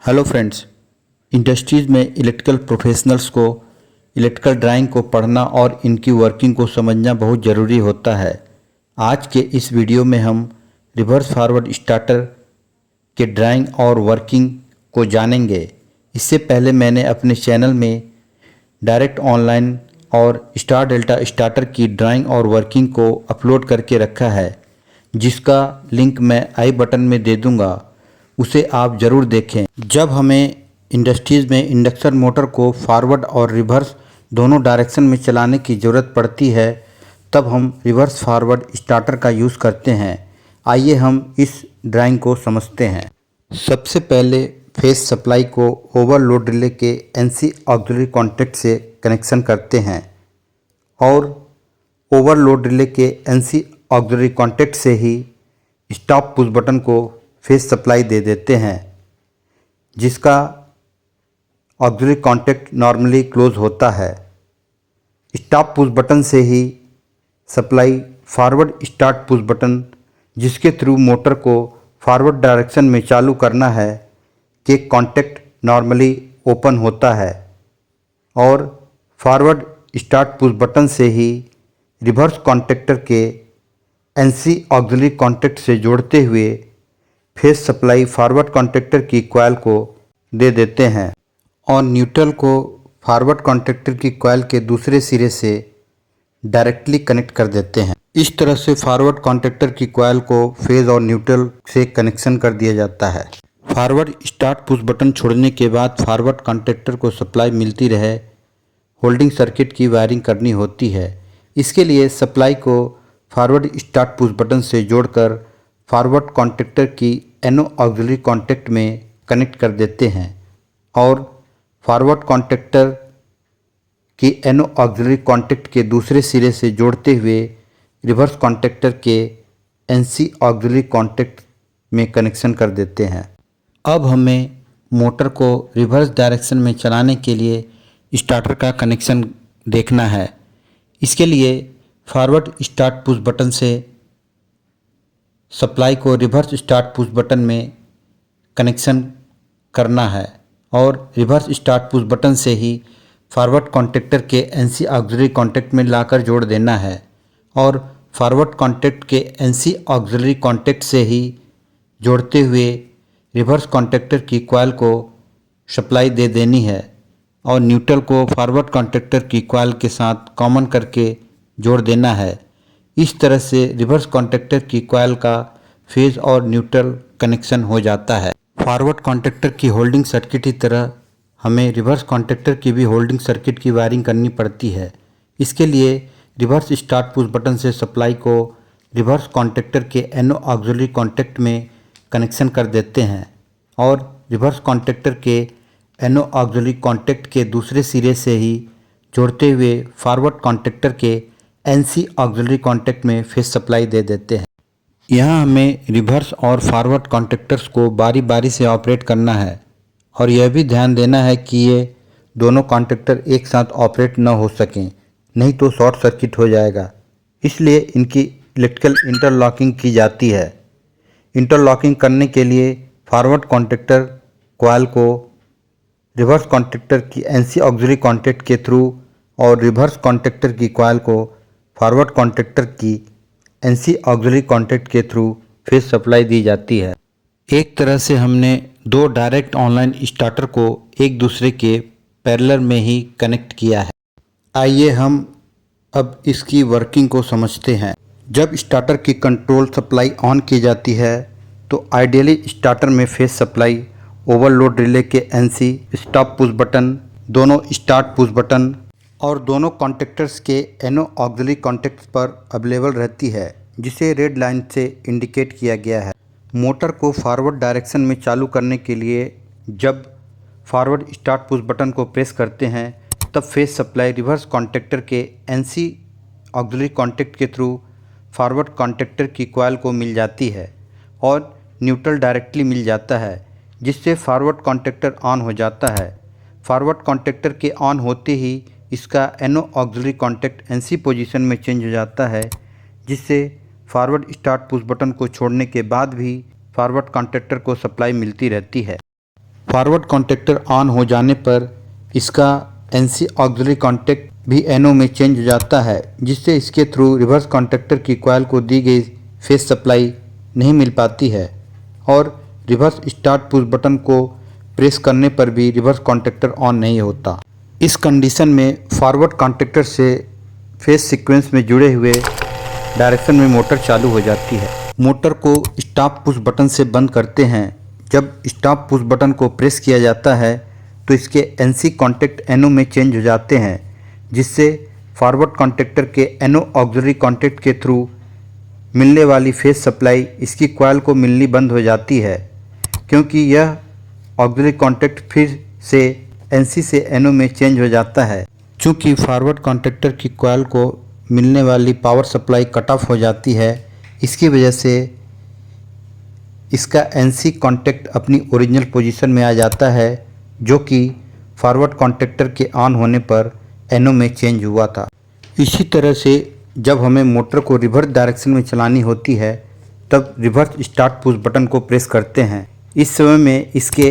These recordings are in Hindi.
हेलो फ्रेंड्स, इंडस्ट्रीज़ में इलेक्ट्रिकल प्रोफेशनल्स को इलेक्ट्रिकल ड्राइंग को पढ़ना और इनकी वर्किंग को समझना बहुत ज़रूरी होता है। आज के इस वीडियो में हम रिवर्स फॉरवर्ड स्टार्टर के ड्राइंग और वर्किंग को जानेंगे। इससे पहले मैंने अपने चैनल में डायरेक्ट ऑनलाइन और स्टार डेल्टा स्टार्टर की ड्राइंग और वर्किंग को अपलोड करके रखा है, जिसका लिंक मैं आई बटन में दे दूंगा, उसे आप ज़रूर देखें। जब हमें इंडस्ट्रीज़ में इंडक्शन मोटर को फॉरवर्ड और रिवर्स दोनों डायरेक्शन में चलाने की ज़रूरत पड़ती है, तब हम रिवर्स फॉरवर्ड स्टार्टर का यूज़ करते हैं। आइए हम इस ड्राइंग को समझते हैं। सबसे पहले फेस सप्लाई को ओवरलोड रिले के एनसी ऑक्सिलरी कॉन्टैक्ट से कनेक्शन करते हैं और ओवरलोड रिले के एनसी ऑक्सिलरी कॉन्टैक्ट से ही स्टॉप पुश बटन को फेस सप्लाई दे देते हैं, जिसका ऑक्सिलरी कॉन्टैक्ट नॉर्मली क्लोज होता है। स्टॉप पुश बटन से ही supply forward start push button, जिसके थ्रू मोटर को फॉरवर्ड डायरेक्शन में चालू करना है, के कॉन्टैक्ट नॉर्मली ओपन होता है और फॉरवर्ड स्टार्ट पुश बटन से ही रिवर्स कॉन्टैक्टर के एनसी ऑक्सिलरी कॉन्टैक्ट से जोड़ते हुए फेस सप्लाई फॉरवर्ड कॉन्टैक्टर की कॉइल को दे देते हैं और न्यूट्रल को फॉरवर्ड कॉन्टैक्टर की कॉइल के दूसरे सिरे से डायरेक्टली कनेक्ट कर देते हैं। इस तरह से फॉरवर्ड कॉन्टैक्टर की कॉइल को फेज और न्यूट्रल से कनेक्शन कर दिया जाता है। फॉरवर्ड स्टार्ट पुश बटन छोड़ने के बाद फॉरवर्ड कॉन्टैक्टर को सप्लाई मिलती रहे, होल्डिंग सर्किट की वायरिंग करनी होती है। इसके लिए सप्लाई को फॉरवर्ड स्टार्ट पुश बटन से जोड़कर फॉरवर्ड कॉन्टैक्टर की एनो ऑक्सिलरी कॉन्टैक्ट में कनेक्ट कर देते हैं और फॉरवर्ड कॉन्टैक्टर की एनो ऑक्सिलरी कॉन्टैक्ट के दूसरे सिरे से जोड़ते हुए रिवर्स कॉन्टैक्टर के एनसी ऑक्सिलरी कॉन्टैक्ट में कनेक्शन कर देते हैं। अब हमें मोटर को रिवर्स डायरेक्शन में चलाने के लिए स्टार्टर का कनेक्शन देखना है। इसके लिए फॉरवर्ड स्टार्ट पुश बटन से सप्लाई को रिवर्स स्टार्ट पुश बटन में कनेक्शन करना है और रिवर्स स्टार्ट पुश बटन से ही फॉरवर्ड कॉन्टैक्टर के एनसी ऑक्सिलरी कॉन्टैक्ट में लाकर जोड़ देना है और फॉरवर्ड कॉन्टैक्ट के एनसी ऑक्सिलरी कॉन्टैक्ट से ही जोड़ते हुए रिवर्स कॉन्टैक्टर की कॉइल को सप्लाई दे देनी है और न्यूट्रल को फॉरवर्ड कॉन्टैक्टर की कॉइल के साथ कॉमन करके जोड़ देना है। इस तरह से रिवर्स कॉन्टैक्टर की कॉइल का फेज और न्यूट्रल कनेक्शन हो जाता है। फॉरवर्ड कॉन्टैक्टर की होल्डिंग सर्किट की तरह हमें रिवर्स कॉन्टैक्टर की भी होल्डिंग सर्किट की वायरिंग करनी पड़ती है। इसके लिए रिवर्स स्टार्ट पुश बटन से सप्लाई को रिवर्स कॉन्टैक्टर के एनो ऑक्सिलरी कॉन्टैक्ट में कनेक्शन कर देते हैं और रिवर्स कॉन्टैक्टर के एनो ऑक्सिलरी कॉन्टैक्ट के दूसरे सिरे से ही जोड़ते हुए फॉरवर्ड कॉन्टैक्टर के एनसी ऑक्सिलरी कॉन्टैक्ट में फेस सप्लाई दे देते हैं। यहाँ हमें रिवर्स और फॉरवर्ड कॉन्टैक्टर्स को बारी बारी से ऑपरेट करना है और यह भी ध्यान देना है कि ये दोनों कॉन्टैक्टर एक साथ ऑपरेट न हो सकें, नहीं तो शॉर्ट सर्किट हो जाएगा। इसलिए इनकी इलेक्ट्रिकल इंटरलॉकिंग की जाती है। इंटरलॉकिंग करने के लिए फॉरवर्ड कॉन्टैक्टर कॉइल को रिवर्स कॉन्टैक्टर की एनसी ऑक्सिलरी कॉन्टैक्ट के थ्रू और रिवर्स कॉन्टैक्टर की कॉइल को फॉरवर्ड कॉन्टैक्टर की एनसी ऑक्सिलरी कॉन्टैक्ट के थ्रू फेस सप्लाई दी जाती है। एक तरह से हमने दो डायरेक्ट ऑनलाइन स्टार्टर को एक दूसरे के पैरेलल में ही कनेक्ट किया है। आइए हम अब इसकी वर्किंग को समझते हैं। जब स्टार्टर की कंट्रोल सप्लाई ऑन की जाती है तो आइडियली स्टार्टर में फेस सप्लाई ओवरलोड रिले के एनसी स्टॉप पुश बटन, दोनों स्टार्ट पुश बटन और दोनों कॉन्टैक्टर्स के एनो ऑक्सिलरी कॉन्टैक्ट्स पर अवेलेबल रहती है, जिसे रेड लाइन से इंडिकेट किया गया है। मोटर को फॉरवर्ड डायरेक्शन में चालू करने के लिए जब फॉरवर्ड स्टार्ट पुश बटन को प्रेस करते हैं तब फेस सप्लाई रिवर्स कॉन्टैक्टर के एनसी ऑक्सिलरी कॉन्टैक्ट के थ्रू फॉरवर्ड कॉन्टैक्टर की कॉइल को मिल जाती है और न्यूट्रल डायरेक्टली मिल जाता है, जिससे फॉरवर्ड कॉन्टैक्टर ऑन हो जाता है। फॉरवर्ड कॉन्टैक्टर के ऑन होते ही इसका एनो ऑक्सिलरी कॉन्टैक्ट एनसी पोजीशन में चेंज हो जाता है, जिससे फॉरवर्ड स्टार्ट पुश बटन को छोड़ने के बाद भी फॉरवर्ड कॉन्टैक्टर को सप्लाई मिलती रहती है। फॉरवर्ड कॉन्टैक्टर ऑन हो जाने पर इसका NC ऑक्सिलरी कॉन्टैक्ट भी NO में चेंज हो जाता है, जिससे इसके थ्रू रिवर्स कॉन्टैक्टर की कॉइल को दी गई फेस सप्लाई नहीं मिल पाती है और रिवर्स स्टार्ट पुश बटन को प्रेस करने पर भी रिवर्स कॉन्टैक्टर ऑन नहीं होता। इस कंडीशन में फॉरवर्ड कॉन्टैक्टर से फेस सीक्वेंस में जुड़े हुए डायरेक्शन में मोटर चालू हो जाती है। मोटर को स्टॉप पुश बटन से बंद करते हैं। जब स्टॉप पुश बटन को प्रेस किया जाता है तो इसके NC कॉन्टैक्ट NO में चेंज हो जाते हैं, जिससे फॉरवर्ड कॉन्टैक्टर के NO ऑक्सिलरी कॉन्टैक्ट के थ्रू मिलने वाली फेस सप्लाई इसकी कॉइल को मिलनी बंद हो जाती है, क्योंकि यह ऑक्सिलरी कॉन्टैक्ट फिर से NC से NO में चेंज हो जाता है। चूँकि फॉरवर्ड कॉन्टैक्टर की कॉइल को मिलने वाली पावर सप्लाई कट ऑफ हो जाती है, इसकी वजह से इसका NC कॉन्टैक्ट अपनी ओरिजिनल पोजीशन में आ जाता है, जो कि फॉरवर्ड कॉन्टैक्टर के ऑन होने पर NO में चेंज हुआ था। इसी तरह से जब हमें मोटर को रिवर्स डायरेक्शन में चलानी होती है तब रिवर्स स्टार्ट पुश बटन को प्रेस करते हैं। इस समय में इसके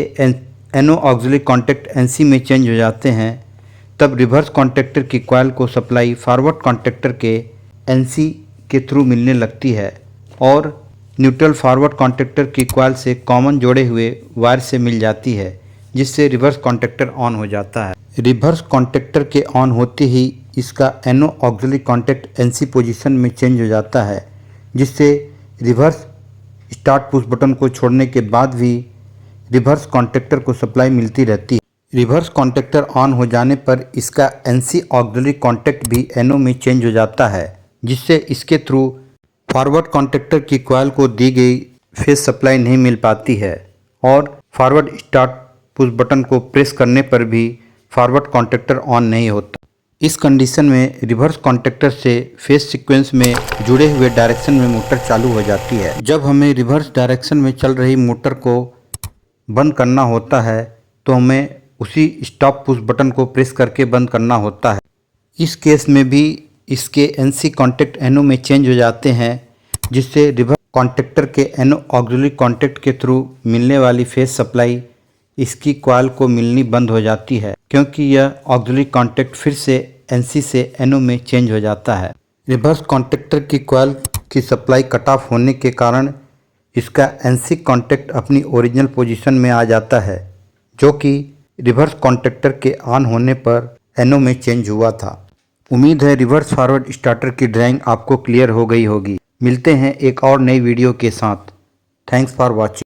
NO ऑक्सिलरी कॉन्टैक्ट NC में चेंज हो जाते हैं। तब रिवर्स कॉन्टैक्टर की कॉइल को सप्लाई फॉरवर्ड कॉन्टैक्टर के NC के थ्रू मिलने लगती है और न्यूट्रल फॉरवर्ड कॉन्टैक्टर की कॉइल से कॉमन जोड़े हुए वायर से मिल जाती है, जिससे रिवर्स कॉन्टैक्टर ऑन हो जाता है। रिवर्स कॉन्टैक्टर के ऑन होते ही इसका NO auxiliary contact NC position में चेंज हो जाता है, जिससे रिवर्स स्टार्ट पुश बटन को छोड़ने के बाद भी रिवर्स कॉन्टैक्टर को सप्लाई मिलती रहती है। रिवर्स कॉन्टैक्टर ऑन हो जाने पर इसका NC ऑक्सिलरी कॉन्टैक्ट भी NO में चेंज हो जाता है, जिससे इसके थ्रू फॉरवर्ड कॉन्टैक्टर की कॉइल को दी गई फेस सप्लाई नहीं मिल पाती है और फॉरवर्ड स्टार्ट पुश बटन को प्रेस करने पर भी फॉरवर्ड कॉन्टैक्टर ऑन नहीं होता। इस कंडीशन में रिवर्स कॉन्टैक्टर से फेस सीक्वेंस में जुड़े हुए डायरेक्शन में मोटर चालू हो जाती है। जब हमें रिवर्स डायरेक्शन में चल रही मोटर को बंद करना होता है तो हमें उसी स्टॉप पुश बटन को प्रेस करके बंद करना होता है। इस केस में भी इसके NC कॉन्टैक्ट NO में चेंज हो जाते हैं, जिससे रिवर्स कॉन्टैक्टर के NO ऑक्सिलरी कॉन्टैक्ट के थ्रू मिलने वाली फेस सप्लाई इसकी कॉइल को मिलनी बंद हो जाती है, क्योंकि यह ऑक्सिलरी कॉन्टैक्ट फिर से NC से NO में चेंज हो जाता है। रिवर्स कॉन्टैक्टर की कॉइल की सप्लाई कट ऑफ होने के कारण इसका NC कॉन्टैक्ट अपनी ओरिजिनल पोजीशन में आ जाता है, जो कि रिवर्स कॉन्टैक्टर के ऑन होने पर NO में चेंज हुआ था। उम्मीद है रिवर्स फॉरवर्ड स्टार्टर की ड्राइंग आपको क्लियर हो गई होगी। मिलते हैं एक और नई वीडियो के साथ। Thanks for watching.